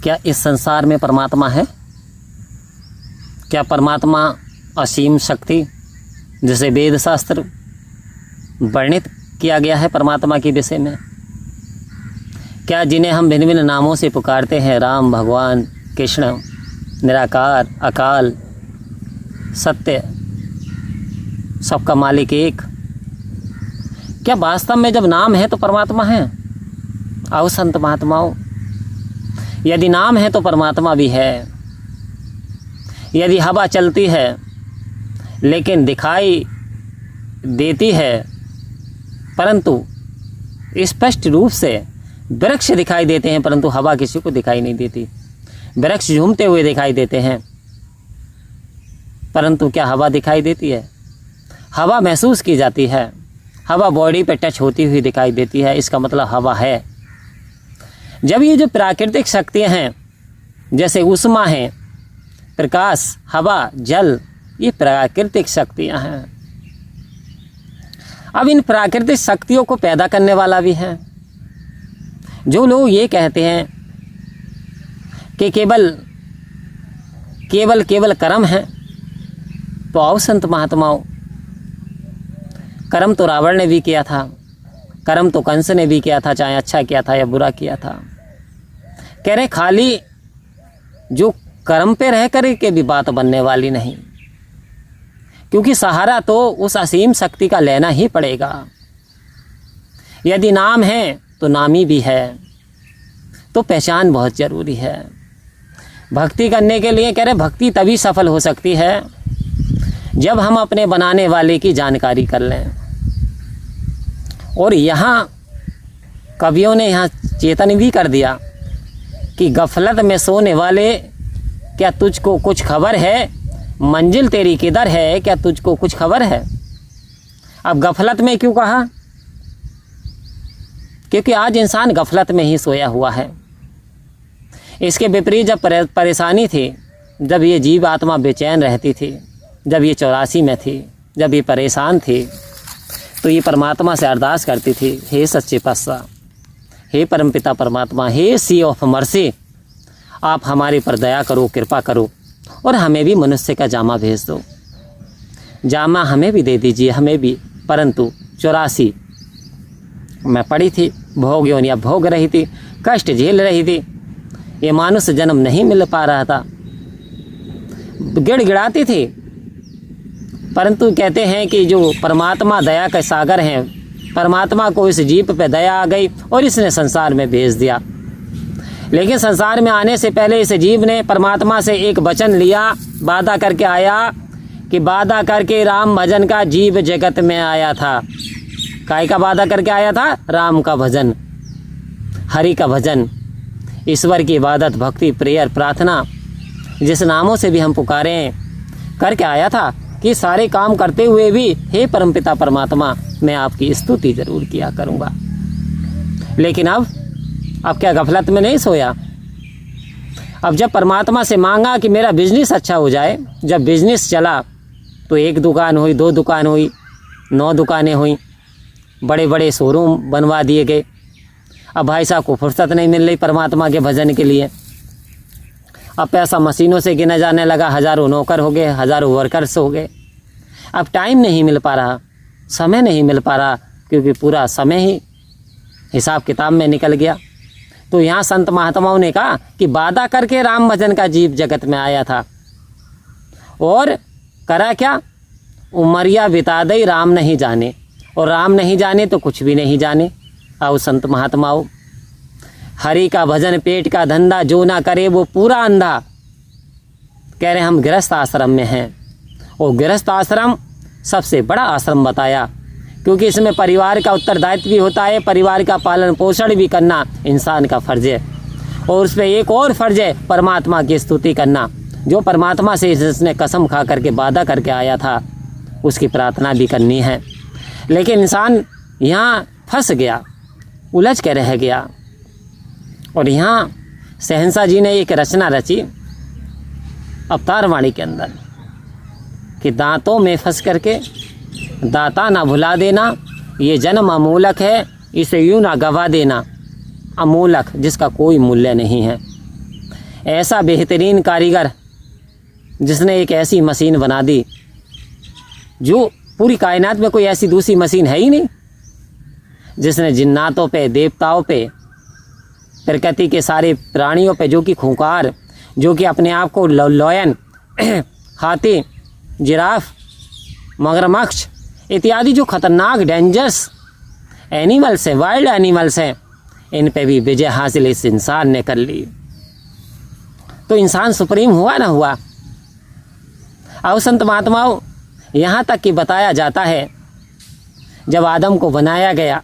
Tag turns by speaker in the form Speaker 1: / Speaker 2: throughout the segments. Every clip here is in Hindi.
Speaker 1: क्या इस संसार में परमात्मा है? क्या परमात्मा असीम शक्ति जैसे वेद शास्त्र वर्णित किया गया है परमात्मा के विषय में? क्या जिन्हें हम भिन्न भिन्न नामों से पुकारते हैं, राम, भगवान, कृष्ण, निराकार, अकाल, सत्य, सबका मालिक एक, क्या वास्तव में जब नाम है तो परमात्मा है? आओ संत महात्माओं, यदि नाम है तो परमात्मा भी है। यदि हवा चलती है लेकिन दिखाई देती है, परंतु स्पष्ट रूप से वृक्ष दिखाई देते हैं परंतु हवा किसी को दिखाई नहीं देती। वृक्ष झूमते हुए दिखाई देते हैं परंतु क्या हवा दिखाई देती है? हवा महसूस की जाती है, हवा बॉडी पे टच होती हुई दिखाई देती है, इसका मतलब हवा है। जब ये जो प्राकृतिक शक्तियाँ हैं जैसे ऊष्मा है, प्रकाश, हवा, जल, ये प्राकृतिक शक्तियाँ हैं। अब इन प्राकृतिक शक्तियों को पैदा करने वाला भी है। जो लोग ये कहते हैं कि केवल कर्म है, तो आओ संत महात्माओं, कर्म तो रावण ने भी किया था, कर्म तो कंस ने भी किया था, चाहे अच्छा किया था या बुरा किया था। कह रहे खाली जो कर्म पे रह कर के भी बात बनने वाली नहीं, क्योंकि सहारा तो उस असीम शक्ति का लेना ही पड़ेगा। यदि नाम है तो नामी भी है, तो पहचान बहुत ज़रूरी है। भक्ति करने के लिए कह रहे भक्ति तभी सफल हो सकती है जब हम अपने बनाने वाले की जानकारी कर लें। और यहाँ कवियों ने यहाँ चेतन भी कर दिया कि गफलत में सोने वाले, क्या तुझको कुछ खबर है? मंजिल तेरी किधर है, क्या तुझको कुछ खबर है? अब गफलत में क्यों कहा? क्योंकि आज इंसान गफलत में ही सोया हुआ है। इसके विपरीत जब परेशानी थी, जब ये जीव आत्मा बेचैन रहती थी, जब ये 84 में थी, जब ये परेशान थी, तो ये परमात्मा से अरदास करती थी, हे सच्चे पातशाह, हे परमपिता परमात्मा, हे सी ऑफ मर्सी, आप हमारे पर दया करो, कृपा करो और हमें भी मनुष्य का जामा भेज दो। जामा हमें भी दे दीजिए, हमें भी। परंतु 84 मैं पड़ी थी, भोग योनियाँ भोग रही थी, कष्ट झेल रही थी, ये मानुष जन्म नहीं मिल पा रहा था, गिड़गिड़ाती थी। परंतु कहते हैं कि जो परमात्मा दया के सागर हैं, परमात्मा को इस जीव पे दया आ गई और इसने संसार में भेज दिया। लेकिन संसार में आने से पहले इस जीव ने परमात्मा से एक वचन लिया, वादा करके आया कि वादा करके राम भजन का जीव जगत में आया था। काय का वादा करके आया था? राम का भजन, हरि का भजन, ईश्वर की इबादत, भक्ति, प्रेयर, प्रार्थना, जिस नामों से भी हम पुकारें, करके आया था कि सारे काम करते हुए भी हे परमपिता परमात्मा, मैं आपकी स्तुति जरूर किया करूँगा। लेकिन अब क्या गफलत में नहीं सोया? अब जब परमात्मा से मांगा कि मेरा बिजनेस अच्छा हो जाए, जब बिजनेस चला तो 1 दुकान हुई, 2 दुकान हुई, 9 दुकानें हुई, बड़े बड़े शोरूम बनवा दिए गए। अब भाई साहब को फुर्सत नहीं मिल रही परमात्मा के भजन के लिए। अब पैसा मशीनों से गिना जाने लगा, हज़ारों नौकर हो गए, हज़ारों वर्कर्स हो गए। अब टाइम नहीं मिल पा रहा, समय नहीं मिल पा रहा, क्योंकि पूरा समय ही हिसाब किताब में निकल गया। तो यहाँ संत महात्माओं ने कहा कि वादा करके राम भजन का जीव जगत में आया था और करा क्या? उमरिया बिता दई राम नहीं जाने, और राम नहीं जाने तो कुछ भी नहीं जाने। आओ संत महात्माओं, हरि का भजन पेट का धंधा, जो ना करे वो पूरा अंधा। कह रहे हम गृहस्थ आश्रम में हैं, और गृहस्थ आश्रम सबसे बड़ा आश्रम बताया, क्योंकि इसमें परिवार का उत्तरदायित्व भी होता है, परिवार का पालन पोषण भी करना इंसान का फर्ज है। और उस पर एक और फर्ज है, परमात्मा की स्तुति करना। जो परमात्मा से इसने कसम खा करके वादा करके आया था, उसकी प्रार्थना भी करनी है। लेकिन इंसान यहाँ फंस गया, उलझ के रह गया। और यहाँ शहंशाह जी ने एक रचना रची अवतार वाणी के अंदर कि दांतों में फंस करके दाता ना भुला देना, ये जन्म अमूलक है, इसे यूं ना गवा देना। अमूलक, जिसका कोई मूल्य नहीं है। ऐसा बेहतरीन कारीगर जिसने एक ऐसी मशीन बना दी जो पूरी कायनात में कोई ऐसी दूसरी मशीन है ही नहीं, जिसने जिन्नातों पे, देवताओं पे, प्रकृति के सारे प्राणियों पे, जो कि खूंखार, जो कि अपने आप को लॉयन, हाथी, जिराफ, मगरमच्छ इत्यादि जो खतरनाक डेंजरस एनिमल्स हैं, वाइल्ड एनिमल्स हैं, इन पे भी विजय हासिल इस इंसान ने कर ली। तो इंसान सुप्रीम हुआ ना हुआ। और संत महात्माओं, यहाँ तक कि बताया जाता है जब आदम को बनाया गया,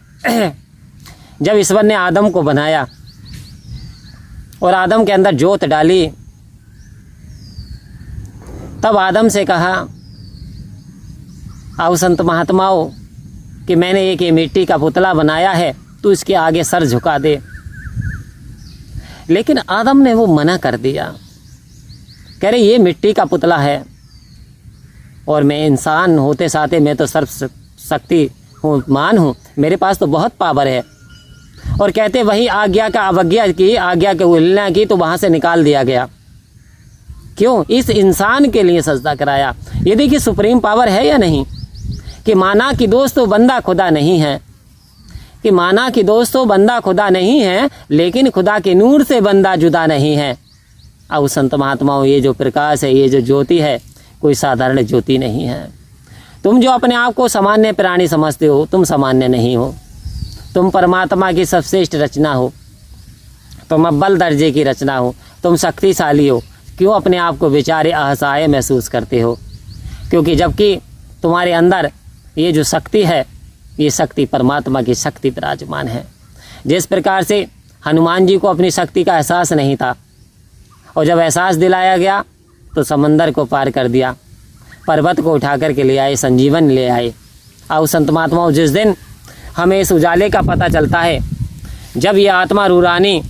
Speaker 1: जब ईश्वर ने आदम को बनाया और आदम के अंदर जोत डाली, तब आदम से कहा, आओ संत महात्माओं, कि मैंने एक ये मिट्टी का पुतला बनाया है, तू इसके आगे सर झुका दे। लेकिन आदम ने वो मना कर दिया, कह रहे ये मिट्टी का पुतला है और मैं इंसान होते साथे मैं तो सर्व शक्ति हूँ, मान हूँ, मेरे पास तो बहुत पावर है। और कहते वही आज्ञा का अवज्ञा की, आज्ञा के उल्लंघना की, तो वहाँ से निकाल दिया गया। क्यों? इस इंसान के लिए सजदा कराया। ये देखिए सुप्रीम पावर है या नहीं, कि माना कि दोस्तों बंदा खुदा नहीं है, कि माना कि दोस्तों बंदा खुदा नहीं है, लेकिन खुदा के नूर से बंदा जुदा नहीं है। अब संत महात्माओं, ये जो प्रकाश है, ये जो ज्योति है, कोई साधारण ज्योति नहीं है। तुम जो अपने आप को सामान्य प्राणी समझते हो, तुम सामान्य नहीं हो, तुम परमात्मा की सर्वश्रेष्ठ रचना हो, तुम अव्वल दर्जे की रचना हो, तुम शक्तिशाली हो। क्यों अपने आप को बेचारे असहाय महसूस करते हो? क्योंकि जबकि तुम्हारे अंदर ये जो शक्ति है, ये शक्ति परमात्मा की शक्ति विराजमान है। जिस प्रकार से हनुमान जी को अपनी शक्ति का एहसास नहीं था, और जब एहसास दिलाया गया तो समंदर को पार कर दिया, पर्वत को उठा कर के ले आए, संजीवन ले आए। और संत महात्माओं, जिस दिन हमें इस उजाले का पता चलता है, जब ये आत्मा रूरानी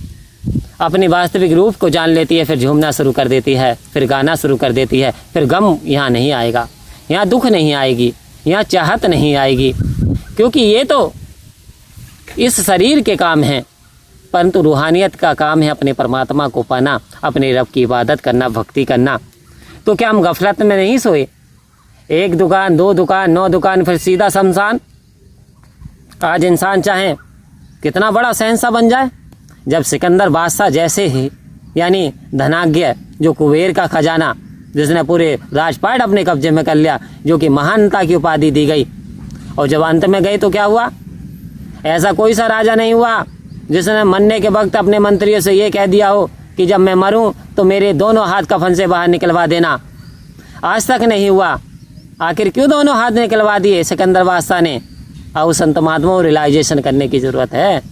Speaker 1: अपने वास्तविक रूप को जान लेती है, फिर झूमना शुरू कर देती है, फिर गाना शुरू कर देती है, फिर गम यहाँ नहीं आएगा, यहाँ दुख नहीं आएगी, यहाँ चाहत नहीं आएगी, क्योंकि ये तो इस शरीर के काम हैं, परंतु रूहानियत का काम है अपने परमात्मा को पाना, अपने रब की इबादत करना, भक्ति करना। तो क्या हम गफलत में नहीं सोए? एक दुकान, दो दुकान, 9 दुकान, फिर सीधा शमशान। आज इंसान चाहे कितना बड़ा शहंशाह बन जाए, जब सिकंदर बादशाह जैसे ही, यानी धनाढ्य, जो कुबेर का खजाना, जिसने पूरे राजपाट अपने कब्जे में कर लिया, जो कि महानता की उपाधि दी गई, और जब अंत में गए तो क्या हुआ? ऐसा कोई सा राजा नहीं हुआ जिसने मरने के वक्त अपने मंत्रियों से ये कह दिया हो कि जब मैं मरूं तो मेरे दोनों हाथ कफन से बाहर निकलवा देना। आज तक नहीं हुआ। आखिर क्यों दोनों हाथ निकलवा दिए सिकंदर बादशाह ने? और संत महात्माओं, रियलाइजेशन करने की ज़रूरत है,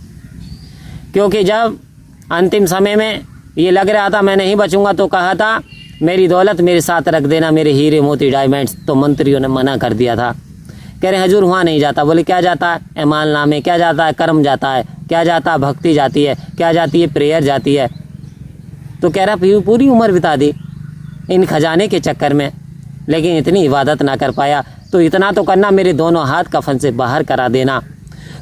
Speaker 1: क्योंकि जब अंतिम समय में ये लग रहा था मैं नहीं बचूंगा, तो कहा था मेरी दौलत मेरे साथ रख देना, मेरे हीरे मोती डायमंड्स, तो मंत्रियों ने मना कर दिया था। कह रहे हजूर वहाँ नहीं जाता। बोले क्या जाता है? ऐमाल नामे। क्या जाता है? कर्म जाता है। क्या जाता है? भक्ति जाती है। क्या जाती है? प्रेयर जाती है। तो कह रहा पूरी उम्र बिता दी इन खजाने के चक्कर में, लेकिन इतनी इबादत ना कर पाया, तो इतना तो करना, मेरे दोनों हाथ कफन से बाहर करा देना।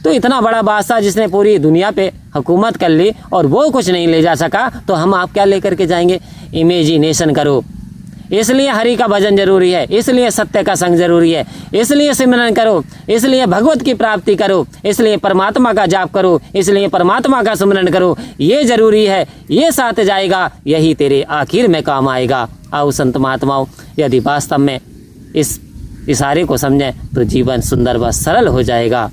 Speaker 1: तो इतना बड़ा बादशाह जिसने पूरी दुनिया पे हुकूमत कर ली और वो कुछ नहीं ले जा सका, तो हम आप क्या लेकर के जाएंगे? इमेजिनेशन करो। इसलिए हरि का भजन जरूरी है, इसलिए सत्य का संग जरूरी है, इसलिए सिमरन करो, इसलिए भगवत की प्राप्ति करो, इसलिए परमात्मा का जाप करो, इसलिए परमात्मा का सिमरन करो। ये जरूरी है, ये साथ जाएगा, यही तेरे आखिर में काम आएगा। आओ संत महात्माओं, यदि वास्तव में इस इशारे को समझें तो जीवन सुंदर व सरल हो जाएगा।